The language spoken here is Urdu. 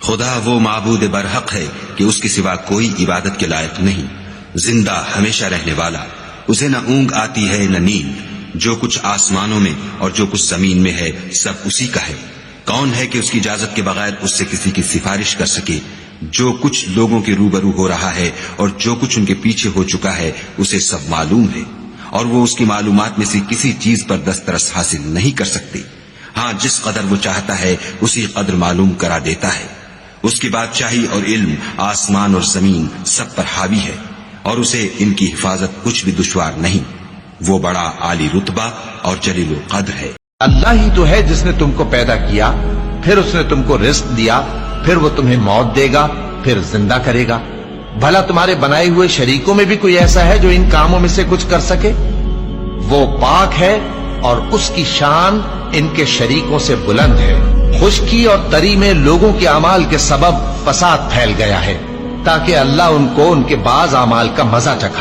خدا وہ معبود برحق ہے کہ اس کے سوا کوئی عبادت کے لائق نہیں، زندہ ہمیشہ رہنے والا، اسے نہ اونگ آتی ہے نہ نیند، جو کچھ آسمانوں میں اور جو کچھ زمین میں ہے سب اسی کا ہے۔ کون ہے کہ اس کی اجازت کے بغیر اس سے کسی کی سفارش کر سکے؟ جو کچھ لوگوں کے روبرو ہو رہا ہے اور جو کچھ ان کے پیچھے ہو چکا ہے اسے سب معلوم ہے، اور وہ اس کی معلومات میں سے کسی چیز پر دسترس حاصل نہیں کر سکتے۔ ہاں جس قدر وہ چاہتا ہے اسی قدر معلوم کرا دیتا ہے۔ اس کی بادشاہی اور علم آسمان اور زمین سب پر حاوی ہے، اور اسے ان کی حفاظت کچھ بھی دشوار نہیں۔ وہ بڑا عالی رتبہ اور جلیل القدر ہے۔ اللہ ہی تو ہے جس نے تم کو پیدا کیا، پھر اس نے تم کو رزق دیا، پھر وہ تمہیں موت دے گا، پھر زندہ کرے گا۔ بھلا تمہارے بنائے ہوئے شریکوں میں بھی کوئی ایسا ہے جو ان کاموں میں سے کچھ کر سکے؟ وہ پاک ہے اور اس کی شان ان کے شریکوں سے بلند ہے۔ خشکی اور تری میں لوگوں کے اعمال کے سبب فساد پھیل گیا ہے، تاکہ اللہ ان کو ان کے بعض اعمال کا مزہ چکھائے۔